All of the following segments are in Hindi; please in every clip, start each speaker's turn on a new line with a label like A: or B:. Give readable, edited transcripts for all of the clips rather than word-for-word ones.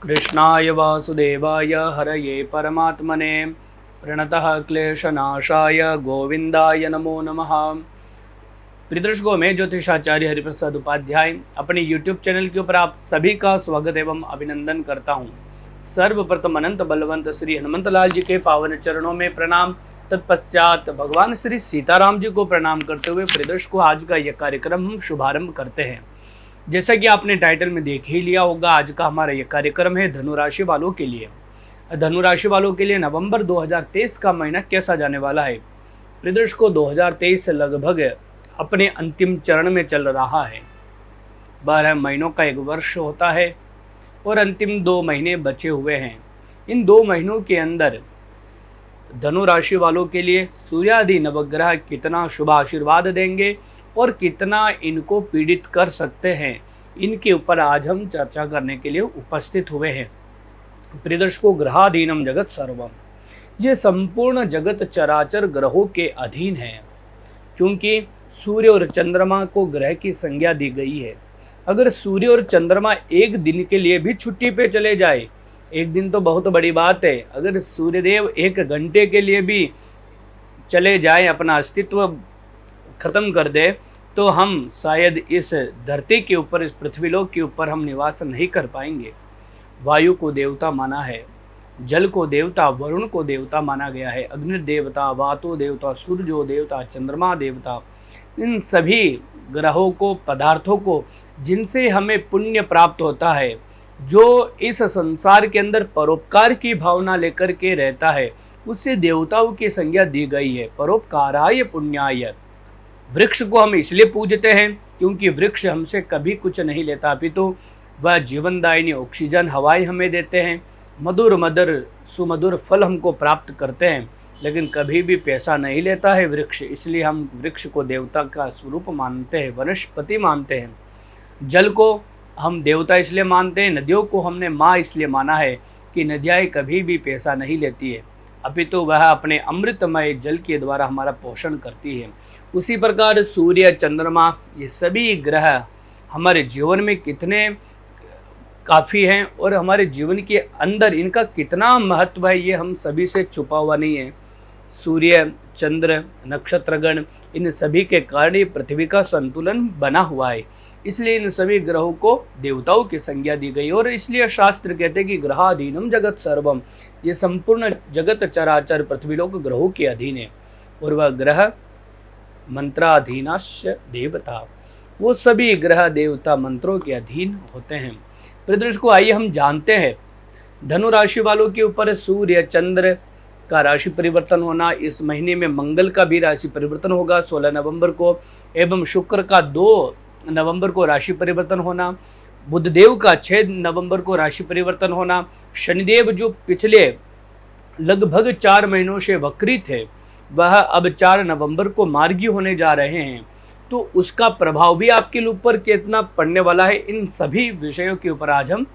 A: कृष्णाय वासुदेवाय हरये परमात्मने प्रणतः क्लेशनाशाय गोविंदाय नमो नमः। प्रिय दर्शकों, मैं ज्योतिषाचार्य हरिप्रसाद उपाध्याय अपने YouTube चैनल के ऊपर आप सभी का स्वागत एवं अभिनंदन करता हूं। सर्वप्रथम अनंत बलवंत श्री हनुमंत लाल जी के पावन चरणों में प्रणाम, तत्पश्चात भगवान श्री सीताराम जी को प्रणाम करते हुए प्रिय दर्शकों, आज का यह कार्यक्रम हम शुभारंभ करते हैं। जैसा कि आपने टाइटल में देख ही लिया होगा, आज का हमारा यह कार्यक्रम है धनु राशि वालों के लिए। धनु राशि वालों के लिए नवंबर 2023 का महीना कैसा जाने वाला है। प्रिय दर्शकों, 2023 लगभग अपने अंतिम चरण में चल रहा है। 12 महीनों का एक वर्ष होता है और अंतिम 2 महीने बचे हुए हैं। इन 2 महीनों के अंदर धनु राशि वालों के लिए सूर्यादि नवग्रह कितना शुभ आशीर्वाद देंगे और कितना इनको पीड़ित कर सकते हैं, इनके ऊपर आज हम चर्चा करने के लिए उपस्थित हुए हैं। प्रिय दर्शकों, ग्रहाधीनम जगत सर्वम, ये संपूर्ण जगत चराचर ग्रहों के अधीन है, क्योंकि सूर्य और चंद्रमा को ग्रह की संज्ञा दी गई है। अगर सूर्य और चंद्रमा एक दिन के लिए भी छुट्टी पे चले जाए, एक दिन तो बहुत बड़ी बात है, अगर सूर्यदेव 1 घंटे के लिए भी चले जाए, अपना अस्तित्व खत्म कर दे, तो हम शायद इस धरती के ऊपर, इस पृथ्वीलोक के ऊपर हम निवास नहीं कर पाएंगे। वायु को देवता माना है, जल को देवता, वरुण को देवता माना गया है, अग्नि देवता, वातो देवता, सूर्यो देवता, चंद्रमा देवता। इन सभी ग्रहों को, पदार्थों को, जिनसे हमें पुण्य प्राप्त होता है, जो इस संसार के अंदर परोपकार की भावना लेकर के रहता है, उससे देवताओं की संज्ञा दी गई है। परोपकाराय पुण्याय। वृक्ष को हम इसलिए पूजते हैं क्योंकि वृक्ष हमसे कभी कुछ नहीं लेता, अपितु वह जीवनदायिनी ऑक्सीजन हवाएं हमें देते हैं, मधुर मधुर सुमधुर फल हमको प्राप्त करते हैं, लेकिन कभी भी पैसा नहीं लेता है वृक्ष। इसलिए हम वृक्ष को देवता का स्वरूप मानते हैं, वनस्पति मानते हैं। जल को हम देवता इसलिए मानते हैं, नदियों को हमने माँ इसलिए माना है कि नदियाँ कभी भी पैसा नहीं लेती है, अपितु वह अपने अमृतमय जल के द्वारा हमारा पोषण करती है। उसी प्रकार सूर्य, चंद्रमा, ये सभी ग्रह हमारे जीवन में कितने काफ़ी हैं और हमारे जीवन के अंदर इनका कितना महत्व है, ये हम सभी से छुपा हुआ नहीं है। सूर्य, चंद्र, नक्षत्रगण, इन सभी के कारण ये पृथ्वी का संतुलन बना हुआ है। इसलिए इन सभी ग्रहों को देवताओं की संज्ञा दी गई और इसलिए शास्त्र कहते हैं कि ग्रहाधीनम जगत सर्वम, ये संपूर्ण जगत चराचर पृथ्वीलोक ग्रहों के अधीन है। और वह ग्रह मंत्राधीनाश्च देवता, वो सभी ग्रह देवता मंत्रों के अधीन होते हैं। प्रिय दर्शकों, आइए हम जानते हैं धनु राशि वालों के ऊपर सूर्य चंद्र का राशि परिवर्तन होना, इस महीने में मंगल का भी राशि परिवर्तन होगा 16 नवंबर को, एवं शुक्र का 2 नवंबर को राशि परिवर्तन होना, बुधदेव का 6 नवंबर को राशि परिवर्तन होना, शनिदेव जो पिछले लगभग 4 महीनों से वक्री थे, वह अब 4 नवंबर को मार्गी होने जा रहे हैं, तो उसका प्रभाव भी आपके ऊपर कितना पड़ने वाला है, इन सभी विषयों के ऊपर आज हम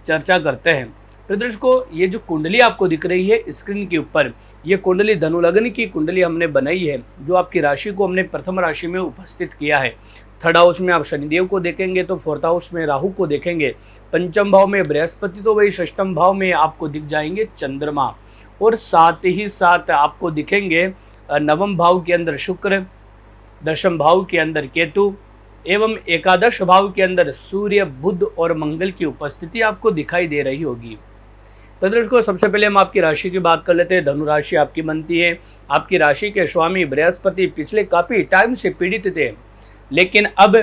A: चर्चा करते हैं। प्रिय दर्शकों, ये जो कुंडली आपको दिख रही है स्क्रीन के ऊपर, ये कुंडली धनु लग्न की कुंडली हमने बनाई है, जो आपकी राशि को हमने प्रथम राशि में उपस्थित किया है। 3rd हाउस में आप शनिदेव को देखेंगे तो 4th हाउस में राहु को देखेंगे, 5म भाव में बृहस्पति, तो वही 6म भाव में आपको दिख जाएंगे चंद्रमा, और साथ ही साथ आपको दिखेंगे 9वें भाव के अंदर शुक्र, 10वें भाव के अंदर केतु, एवं 11 भाव के अंदर सूर्य, बुध और मंगल की उपस्थिति आपको दिखाई दे रही होगी। तो दर्शकों, सबसे पहले हम आपकी राशि की बात कर लेते हैं। धनु राशि आपकी बनती है। आपकी राशि के स्वामी बृहस्पति पिछले काफ़ी टाइम से पीड़ित थे, लेकिन अब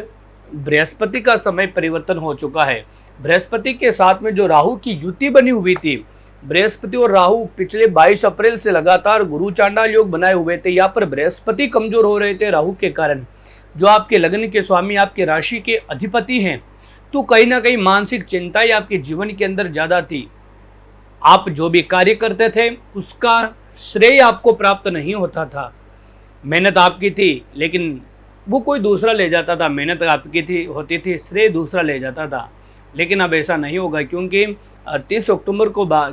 A: बृहस्पति का समय परिवर्तन हो चुका है। बृहस्पति के साथ में जो राहु की युति बनी हुई थी, बृहस्पति और राहु पिछले 22 अप्रैल से लगातार गुरु चांडाल योग बनाए हुए थे। यहाँ पर बृहस्पति कमजोर हो रहे थे राहु के कारण, जो आपके लग्न के स्वामी, आपके राशि के अधिपति हैं, तो कहीं ना कहीं मानसिक चिंताएं आपके जीवन के अंदर ज़्यादा थी। आप जो भी कार्य करते थे उसका श्रेय आपको प्राप्त नहीं होता था। मेहनत आपकी थी, लेकिन वो कोई दूसरा ले जाता था। मेहनत आपकी होती थी, श्रेय दूसरा ले जाता था। लेकिन अब ऐसा नहीं होगा, क्योंकि 30 अक्टूबर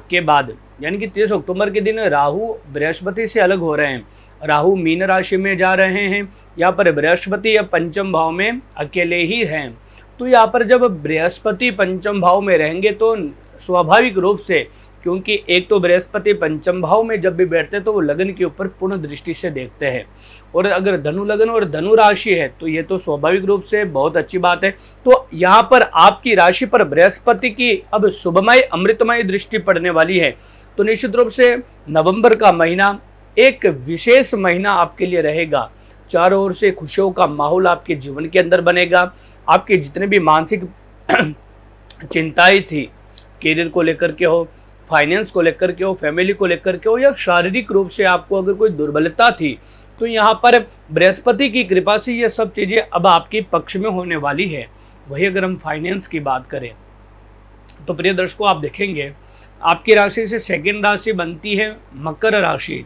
A: के बाद, यानी कि 30 अक्टूबर के दिन राहु बृहस्पति से अलग हो रहे हैं। राहु मीन राशि में जा रहे हैं, यहाँ पर बृहस्पति या 5म भाव में अकेले ही हैं। तो यहाँ पर जब बृहस्पति 5म भाव में रहेंगे तो स्वाभाविक रूप से, क्योंकि एक तो बृहस्पति पंचम भाव में जब भी बैठते हैं तो वो लगन के ऊपर पूर्ण दृष्टि से देखते हैं, और अगर धनु लगन और धनु राशि है तो ये तो स्वाभाविक रूप से बहुत अच्छी बात है। तो यहाँ पर आपकी राशि पर बृहस्पति की अब शुभमय अमृतमय दृष्टि पड़ने वाली है। तो निश्चित रूप से नवंबर का महीना एक विशेष महीना आपके लिए रहेगा। चारों ओर से खुशियों का माहौल आपके जीवन के अंदर बनेगा। आपके जितने भी मानसिक चिंताएं थी, करियर को लेकर के हो, फाइनेंस को लेकर के हो, फैमिली को लेकर के हो, या शारीरिक रूप से आपको अगर कोई दुर्बलता थी, तो यहाँ पर बृहस्पति की कृपा से ये सब चीज़ें अब आपके पक्ष में होने वाली है। वही अगर हम फाइनेंस की बात करें तो प्रिय दर्शकों, आप देखेंगे आपकी राशि से सेकंड राशि बनती है मकर राशि।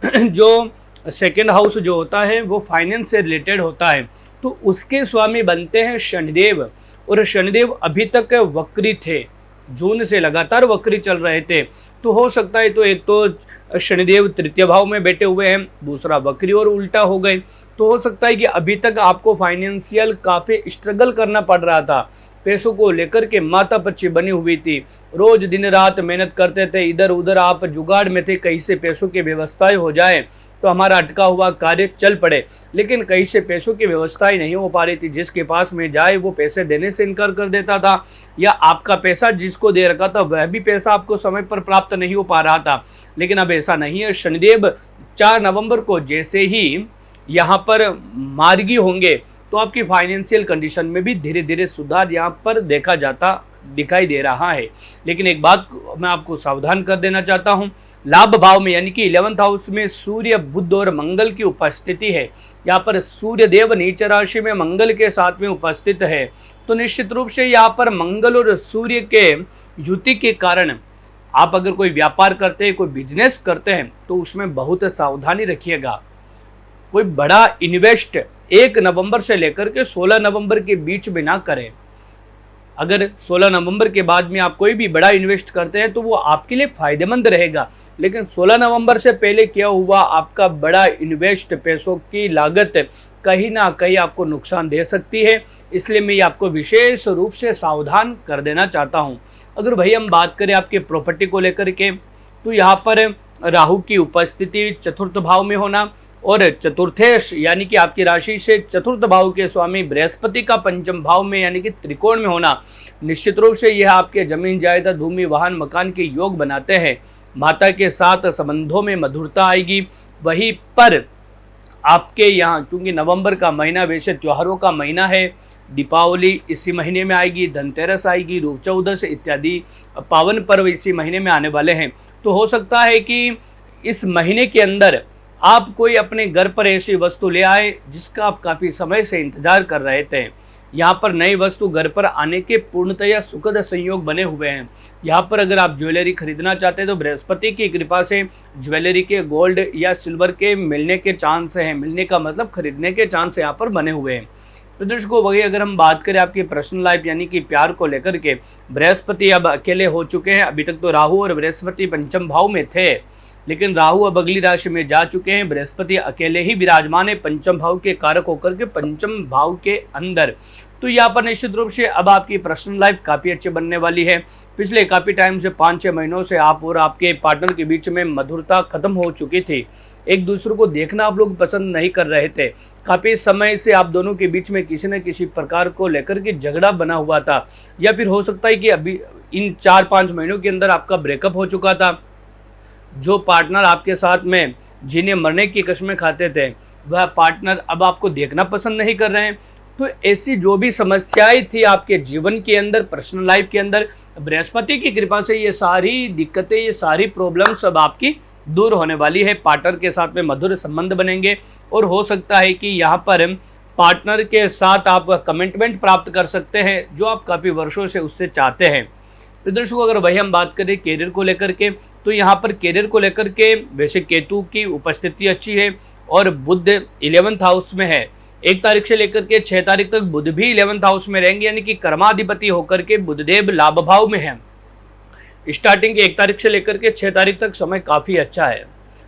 A: जो सेकंड हाउस जो होता है वो फाइनेंस से रिलेटेड होता है, तो उसके स्वामी बनते हैं शनिदेव, और शनिदेव अभी तक वक्री थे, जून से लगातार वक्री चल रहे थे। तो हो सकता है, तो एक तो शनिदेव तृतीय भाव में बैठे हुए हैं, दूसरा वक्री और उल्टा हो गए, तो हो सकता है कि अभी तक आपको फाइनेंशियल काफ़ी स्ट्रगल करना पड़ रहा था। पैसों को लेकर के माता पच्ची बनी हुई थी, रोज दिन रात मेहनत करते थे, इधर उधर आप जुगाड़ में थे, कहीं से पैसों की व्यवस्थाएं हो जाए तो हमारा अटका हुआ कार्य चल पड़े, लेकिन कहीं से पैसों की व्यवस्थाएं नहीं हो पा रही थी। जिसके पास में जाए वो पैसे देने से इनकार कर देता था, या आपका पैसा जिसको दे रखा था वह भी पैसा आपको समय पर प्राप्त नहीं हो पा रहा था। लेकिन अब ऐसा नहीं है। शनिदेव 4 नवंबर को जैसे ही यहाँ पर मार्गी होंगे तो आपकी फाइनेंशियल कंडीशन में भी धीरे धीरे सुधार यहाँ पर दिखाई दे रहा है। लेकिन एक बात मैं आपको सावधान कर देना चाहता हूँ, लाभ भाव में यानी कि 11th हाउस में सूर्य, बुध और मंगल की उपस्थिति है। यहाँ पर सूर्य देव नीच राशि में मंगल के साथ में उपस्थित है, तो निश्चित रूप से यहाँ पर मंगल और सूर्य के युति के कारण आप अगर कोई व्यापार करते हैं, कोई बिजनेस करते हैं, तो उसमें बहुत सावधानी रखिएगा। कोई बड़ा इन्वेस्ट 1 नवंबर से लेकर के 16 नवंबर के बीच में ना करें। अगर 16 नवंबर के बाद में आप कोई भी बड़ा इन्वेस्ट करते हैं तो वो आपके लिए फायदेमंद रहेगा, लेकिन 16 नवंबर से पहले किया हुआ आपका बड़ा इन्वेस्ट पैसों की लागत कहीं ना कहीं आपको नुकसान दे सकती है। इसलिए मैं आपको विशेष रूप से सावधान कर देना चाहता हूँ। अगर भाई हम बात करें आपके प्रॉपर्टी को लेकर के, तो यहाँ पर राहु की उपस्थिति चतुर्थ भाव में होना, और चतुर्थेश यानी कि आपकी राशि से चतुर्थ भाव के स्वामी बृहस्पति का पंचम भाव में यानी कि त्रिकोण में होना, निश्चित रूप से यह आपके जमीन जायदाद, भूमि, वाहन, मकान के योग बनाते हैं। माता के साथ संबंधों में मधुरता आएगी। वहीं पर आपके यहाँ, क्योंकि नवंबर का महीना वैसे त्योहारों का महीना है, दीपावली इसी महीने में आएगी, धनतेरस आएगी, रूप चौदस इत्यादि पावन पर्व इसी महीने में आने वाले हैं। तो हो सकता है कि इस महीने के अंदर आप कोई अपने घर पर ऐसी वस्तु ले आए जिसका आप काफ़ी समय से इंतजार कर रहे थे। यहाँ पर नई वस्तु घर पर आने के पूर्णतया सुखद संयोग बने हुए हैं। यहाँ पर अगर आप ज्वेलरी खरीदना चाहते हैं तो बृहस्पति की कृपा से ज्वेलरी के गोल्ड या सिल्वर के मिलने के चांस हैं। मिलने का मतलब खरीदने के चांस यहाँ पर बने हुए हैं। तो दर्शकों, वही अगर हम बात करें आपकी पर्सनल लाइफ यानी कि प्यार को लेकर के, बृहस्पति अब अकेले हो चुके हैं। अभी तक तो राहु और बृहस्पति पंचम भाव में थे, लेकिन राहु अब अगली राशि में जा चुके हैं। बृहस्पति अकेले ही विराजमान है पंचम भाव के कारक होकर के पंचम भाव के अंदर। तो यहाँ पर निश्चित रूप से अब आपकी पर्सनल लाइफ काफ़ी अच्छी बनने वाली है। पिछले काफ़ी टाइम से 5-6 महीनों से आप और आपके पार्टनर के बीच में मधुरता खत्म हो चुकी थी। एक दूसरे को देखना आप लोग पसंद नहीं कर रहे थे। काफ़ी समय से आप दोनों के बीच में किसी न किसी प्रकार को लेकर के झगड़ा बना हुआ था, या फिर हो सकता है कि अभी इन 4-5 महीनों के अंदर आपका ब्रेकअप हो चुका था। जो पार्टनर आपके साथ में जिन्हें मरने की कस्में खाते थे, वह पार्टनर अब आपको देखना पसंद नहीं कर रहे हैं। तो ऐसी जो भी समस्याएं थी आपके जीवन के अंदर, पर्सनल लाइफ के अंदर, बृहस्पति की कृपा से ये सारी दिक्कतें, ये सारी प्रॉब्लम्स अब आपकी दूर होने वाली है। पार्टनर के साथ में मधुर संबंध बनेंगे, और हो सकता है कि यहाँ पर पार्टनर के साथ आप कमिटमेंट प्राप्त कर सकते हैं जो आप काफ़ी वर्षों से उससे चाहते हैं। तो दर्शकों, अगर वही हम बात करें कैरियर को लेकर के, तो यहाँ पर कैरियर को लेकर के वैसे केतु की उपस्थिति अच्छी है, और बुध 11th हाउस में है। 1 तारीख से लेकर के 6 तारीख तक बुध भी 11th हाउस में रहेंगे, यानी कि कर्माधिपति होकर के बुधदेव लाभ भाव में है। स्टार्टिंग के 1 तारीख से लेकर के 6 तारीख तक समय काफ़ी अच्छा है।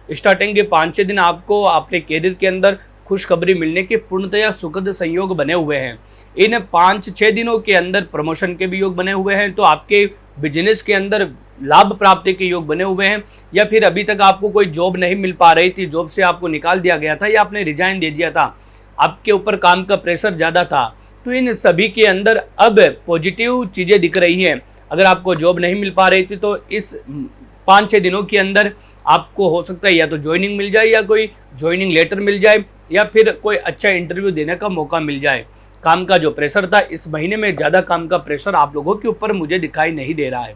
A: स्टार्टिंग के 5-6 दिन आपको अपने कैरियर के अंदर खुशखबरी मिलने के पूर्णतया सुखद संयोग बने हुए हैं। इन 5-6 दिनों के अंदर प्रमोशन के भी योग बने हुए हैं। तो आपके बिजनेस के अंदर लाभ प्राप्ति के योग बने हुए हैं, या फिर अभी तक आपको कोई जॉब नहीं मिल पा रही थी, जॉब से आपको निकाल दिया गया था या आपने रिजाइन दे दिया था, आपके ऊपर काम का प्रेशर ज़्यादा था, तो इन सभी के अंदर अब पॉजिटिव चीज़ें दिख रही हैं। अगर आपको जॉब नहीं मिल पा रही थी तो इस 5-6 दिनों के अंदर आपको हो सकता है या तो ज्वाइनिंग मिल जाए, या कोई ज्वाइनिंग लेटर मिल जाए, या फिर कोई अच्छा इंटरव्यू देने का मौका मिल जाए। काम का जो प्रेशर था, इस महीने में ज़्यादा काम का प्रेशर आप लोगों के ऊपर मुझे दिखाई नहीं दे रहा है।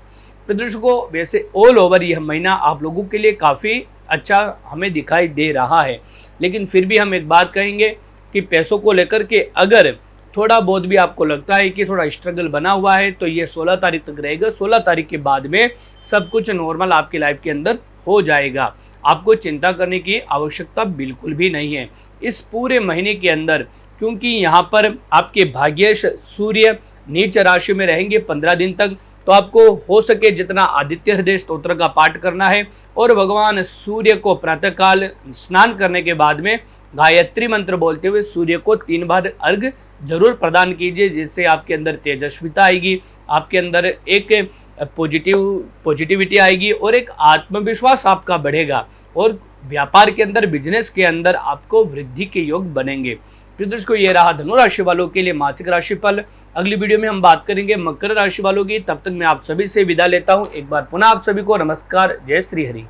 A: तो दर्शकों, वैसे ऑल ओवर यह महीना आप लोगों के लिए काफ़ी अच्छा हमें दिखाई दे रहा है, लेकिन फिर भी हम एक बात कहेंगे कि पैसों को लेकर के अगर थोड़ा बहुत भी आपको लगता है कि थोड़ा स्ट्रगल बना हुआ है, तो ये 16 तारीख तक रहेगा। 16 तारीख के बाद में सब कुछ नॉर्मल आपकी लाइफ के अंदर हो जाएगा। आपको चिंता करने की आवश्यकता बिल्कुल भी नहीं है इस पूरे महीने के अंदर, क्योंकि यहाँ पर आपके भाग्येश सूर्य नीच राशि में रहेंगे 15 दिन तक। तो आपको हो सके जितना आदित्य हृदय स्तोत्र का पाठ करना है, और भगवान सूर्य को प्रातःकाल स्नान करने के बाद में गायत्री मंत्र बोलते हुए सूर्य को 3 बार अर्घ जरूर प्रदान कीजिए, जिससे आपके अंदर तेजस्विता आएगी, आपके अंदर एक पॉजिटिविटी आएगी और एक आत्मविश्वास आपका बढ़ेगा, और व्यापार के अंदर, बिजनेस के अंदर आपको वृद्धि के योग बनेंगे। प्रिय दर्शकों, ये रहा धनु राशि वालों के लिए मासिक राशिफल। अगली वीडियो में हम बात करेंगे मकर राशि वालों की। तब तक मैं आप सभी से विदा लेता हूँ। एक बार पुनः आप सभी को नमस्कार। जय श्री हरि।